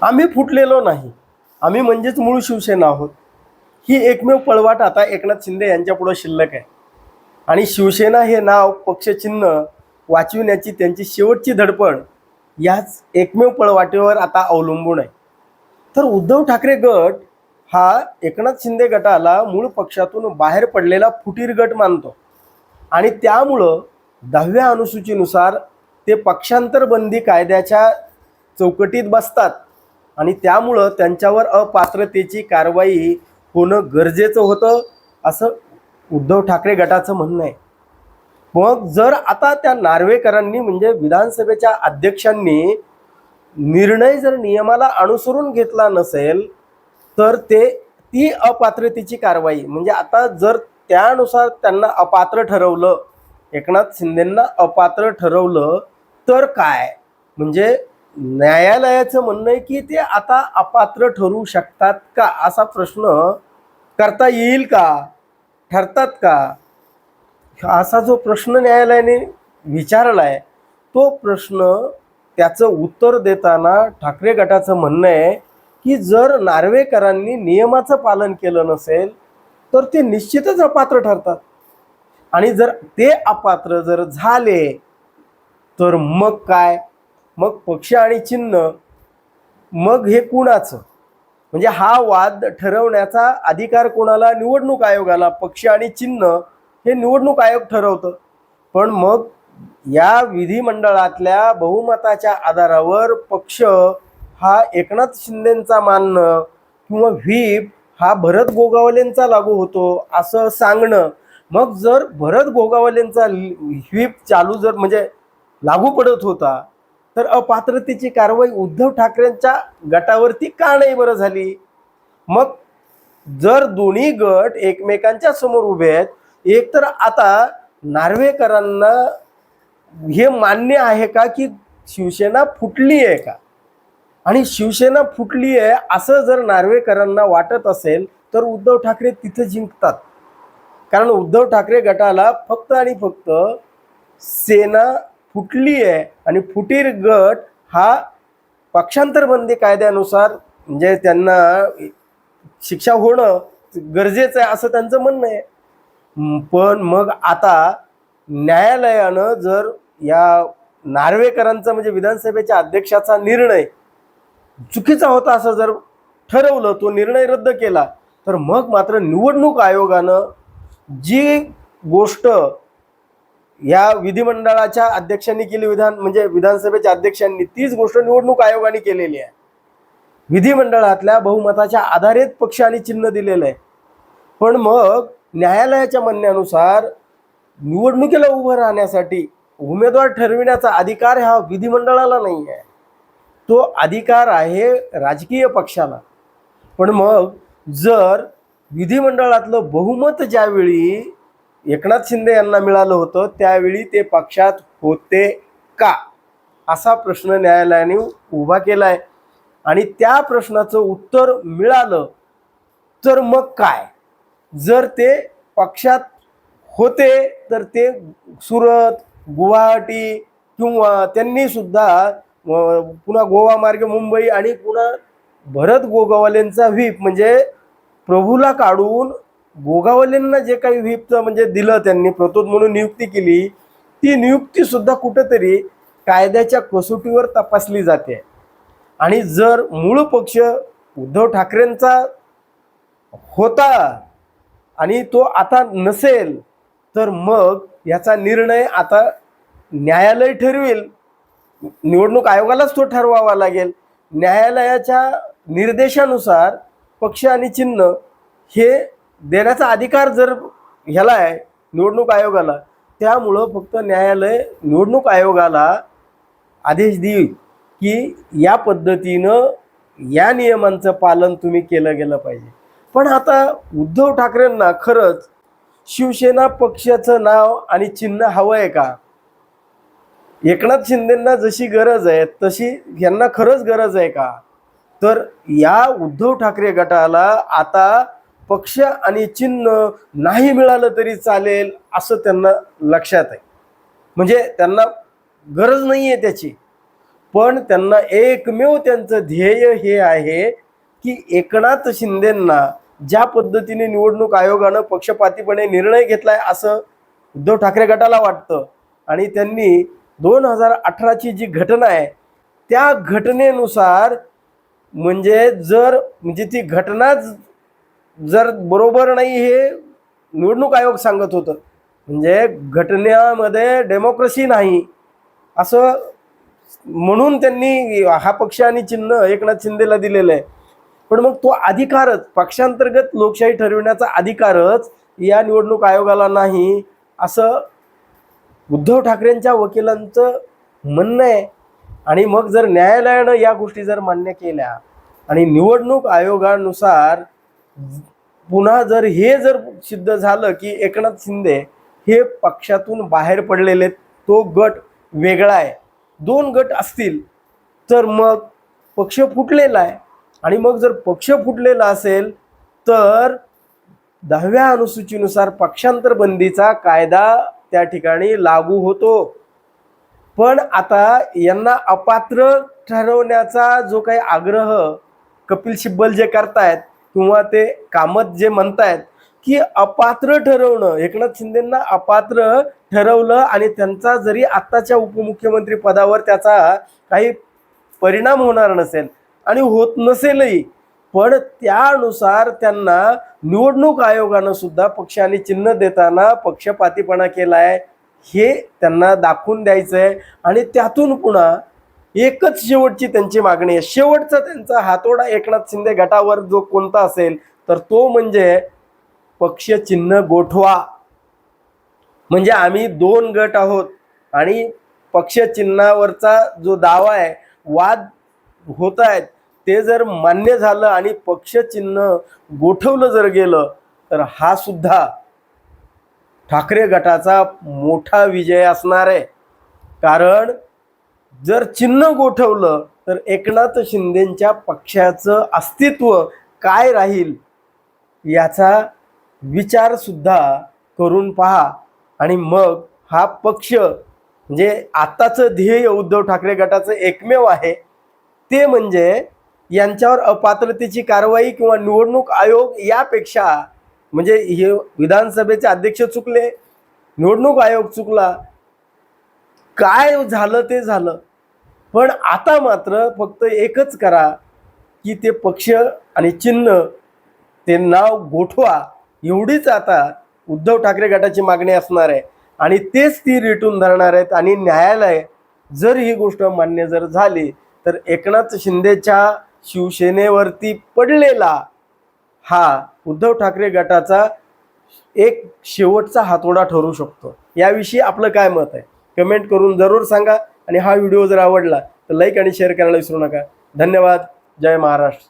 आम्ही फुटलेलो नाही, आम्ही म्हणजेच मूळ शिवसेना आहोत, ही एकमेव पळवाट आता एकनाथ शिंदे यांच्या पुढे शिल्लक आहे. आणि शिवसेना हे नाव पक्षचिन्ह वाचविण्याची त्यांची शेवटची धडपड याच एकमेव पळवाटेवर आता अवलंबून आहे. तर उद्धव ठाकरे गट हा एकनाथ शिंदे गटाला मूळ पक्षातून बाहेर पडलेला फुटीर गट मानतो आणि त्यामुळं 10व्या अनुसूचीनुसार ते पक्षांतर बंदी कायद्याच्या चौकटीत बसतात आणि त्यामुळं त्यांच्यावर अपात्रतेची कारवाई होणं गरजेचं होतं असं उद्धव ठाकरे गटाचं म्हणणं आहे. मग जर आता त्या नार्वेकरांनी म्हणजे विधानसभेच्या अध्यक्षांनी निर्णय जर नियमाला अनुसरून घेतला नसेल तर ती अपात्रतेची कारवाई म्हणजे आता जर त्यानुसार त्यांना अपात्र ठरवलं, एकनाथ शिंदेंना अपात्र ठरवलं तर काय, म्हणजे न्यायालयाचं म्हणणं आहे की ते आता अपात्र ठरू शकतात का असा प्रश्न करता येईल का, ठरतात का, असा जो प्रश्न न्यायालयाने विचारला आहे तो प्रश्न त्याचं उत्तर देताना ठाकरे गटाचं म्हणणं आहे की जर नार्वेकरांनी नियमाचं पालन केलं नसेल तर ते निश्चितच अपात्र ठरतात आणि जर ते अपात्र जर झाले तर मग काय, मग पक्ष आणि चिन्ह मग हे कुणाचं, म्हणजे हा वाद ठरवण्याचा अधिकार कोणाला, निवडणूक आयोगाला. पक्ष आणि चिन्ह हे निवडणूक आयोग ठरवतं, पण मग या विधिमंडळातल्या बहुमताच्या आधारावर पक्ष हा एकनाथ शिंदेंचा मानणं किंवा व्हीप हा भरत गोगावलेंचा लागू होतो असं सांगणं. मग जर भरत गोगावलेंचा व्हीप चालू जर म्हणजे लागू पडत होता तर अपात्रतेची कारवाई उद्धव ठाकरेंच्या गटावरती का नाही बरं झाली. मग जर दोन्ही गट एकमेकांच्या समोर उभे आहेत, एक तर आता नार्वेकरांना हे मान्य आहे का की शिवसेना फुटली आहे का, आणि शिवसेना फुटली आहे असं जर नार्वेकरांना वाटत असेल तर उद्धव ठाकरे तिथं जिंकतात. कारण उद्धव ठाकरे गटाला फक्त आणि फक्त सेना फुटली आहे आणि फुटीर गट हा पक्षांतर बंदी कायद्यानुसार म्हणजे त्यांना शिक्षा होणं गरजेचं आहे असं त्यांचं म्हणणं आहे. पण मग आता न्यायालयानं जर या नार्वेकरांचा म्हणजे विधानसभेच्या अध्यक्षाचा निर्णय चुकीचा होता असं जर ठरवलं, तो निर्णय रद्द केला, तर मग मात्र निवडणूक आयोगानं जी गोष्ट या विधिमंडळाच्या अध्यक्षांनी केली, म्हणजे विधानसभेच्या अध्यक्षांनी तीच गोष्ट निवडणूक आयोगाने केलेली आहे. विधिमंडळातल्या बहुमताच्या आधारित पक्ष आणि चिन्ह दिलेलं आहे. पण मग न्यायालयाच्या म्हणण्यानुसार निवडणुकीला उभं राहण्यासाठी उमेदवार ठरविण्याचा अधिकार हा विधिमंडळाला नाही आहे, तो अधिकार आहे राजकीय पक्षाला. पण मग जर विधिमंडळातलं बहुमत ज्यावेळी एकनाथ शिंदे यांना मिळालं होतं त्यावेळी ते पक्षात होते का असा प्रश्न न्यायालयाने उभा केला आहे. आणि त्या प्रश्नाचं उत्तर मिळालं तर मग काय, जर ते पक्षात होते तर ते सुरत, गुवाहाटी किंवा त्यांनी सुद्धा पुन्हा गोवा मार्गे मुंबई आणि पुन्हा भरत गोगावलेंचा व्हीप म्हणजे प्रभूला काढून गोगावलेंना जे काही व्हीपचं म्हणजे दिलं, त्यांनी प्रतोद म्हणून नियुक्ती केली, ती नियुक्ती सुद्धा कुठेतरी कायद्याच्या कसोटीवर तपासली जाते. आणि जर मूळ पक्ष उद्धव ठाकरेंचा होता आणि तो आता नसेल तर मग याचा निर्णय आता न्यायालय ठरवेल, निवडणूक आयोगालाच तो ठरवावा लागेल. न्यायालयाच्या निर्देशानुसार पक्ष आणि चिन्ह हे देण्याचा अधिकार जर ह्याला आहे निवडणूक आयोगाला, त्यामुळं फक्त न्यायालय निवडणूक आयोगाला आदेश देईल की या पद्धतीनं या नियमांचं पालन तुम्ही केलं गेलं पाहिजे. पण आता उद्धव ठाकरेंना खरंच शिवसेना पक्षाचं नाव आणि चिन्ह हवं आहे का, एकनाथ शिंदेंना जशी गरज आहे तशी यांना खरंच गरज आहे का, तर या उद्धव ठाकरे गटाला आता पक्ष आणि चिन्ह नाही मिळालं तरी चालेल असं त्यांना लक्षात आहे, म्हणजे त्यांना गरज नाही आहे त्याची. पण त्यांना एकमेव त्यांचं ध्येय हे आहे की एकनाथ शिंदेंना ज्या पद्धतीने निवडणूक आयोगानं पक्षपातीपणे निर्णय घेतलाय असं उद्धव ठाकरे गटाला वाटतं, आणि त्यांनी 2018ची जी घटना आहे त्या घटनेनुसार म्हणजे ती घटना जर बरोबर नाही हे निवडणूक आयोग सांगत होतं, म्हणजे घटनेमध्ये डेमोक्रेसी नाही असं म्हणून त्यांनी हा पक्ष आणि चिन्ह एकनाथ शिंदेला दिलेलं आहे. पण मग तो अधिकारच, पक्षांतर्गत लोकशाही ठरविण्याचा अधिकारच या निवडणूक आयोगाला नाही असं उद्धव ठाकरेंच्या वकिलांचं म्हणणं आहे. आणि मग जर न्यायालयानं या गोष्टी जर मान्य केल्या आणि निवडणूक आयोगानुसार पुन्हा जर हे जर सिद्ध झालं की एकनाथ शिंदे हे पक्षातून बाहेर पडलेले, तो गट वेगळा आहे, 2 गट असतील, तर मग पक्ष फुटलेला आहे. आणि मग जर पक्ष फुटलेला असेल तर 10व्या अनुसूचीनुसार पक्षांतर बंदीचा कायदा त्या ठिकाणी लागू होतो. पण आता यांना अपात्र ठरवण्याचा जो काही आग्रह कपिल सिब्बल जे करतायत किंवा ते कामत जे म्हणतायत की अपात्र ठरवणं, एकनाथ शिंदेंना अपात्र ठरवलं आणि त्यांचा जरी आत्ताच्या उपमुख्यमंत्री पदावर त्याचा काही परिणाम होणार नसेल आणि होत नसेलही, पण त्यानुसार त्यांना निवडणूक आयोगानं सुद्धा पक्ष आणि चिन्ह देताना पक्षपातीपणा केलाय हे त्यांना दाखवून द्यायचं आहे. आणि त्यातून पुन्हा एकच शेवटची त्यांची मागणी आहे, शेवटचा त्यांचा हातोडा एकनाथ शिंदे गटावर जो कोणता असेल तर तो म्हणजे पक्ष चिन्ह गोठवा. म्हणजे आम्ही 2 गट आहोत आणि पक्ष चिन्हावरचा जो दावा आहे, वाद होत आहेत, ते जर मान्य झालं आणि पक्ष चिन्ह गोठवलं जर गेलं तर हा सुद्धा ठाकरे गटाचा मोठा विजय असणार आहे. कारण जर चिन्ह गोठवलं तर एकनाथ शिंदेंच्या पक्षाचं अस्तित्व काय राहील याचा विचार सुद्धा करून पहा. आणि मग हा पक्ष म्हणजे आत्ताचं ध्येय उद्धव ठाकरे गटाचं एकमेव आहे ते म्हणजे यांच्यावर अपात्रतेची कारवाई किंवा निवडणूक आयोग यापेक्षा, म्हणजे हे विधानसभेचे अध्यक्ष चुकले, निवडणूक आयोग चुकला, काय झालं ते झालं, पण आता मात्र फक्त एकच करा की ते पक्ष आणि चिन्ह ते नाव गोठवा, एवढीच आता उद्धव ठाकरे गटाची मागणी असणार आहे. आणि तेच ती रेटून धरणार आहेत. आणि न्यायालय जर ही गोष्ट मान्य जर झाली तर एकनाथ शिंदेच्या शिवसेनेवरती पडलेला हा उद्धव ठाकरे गटाचा एक शेवटचा हातोडा ठरू शकतो. याविषयी आपलं काय मत आहे कमेंट करून जरूर सांगा. आणि हा व्हिडिओ जर आवडला तर लाईक आणि शेअर करायला विसरू नका. धन्यवाद. जय महाराष्ट्र.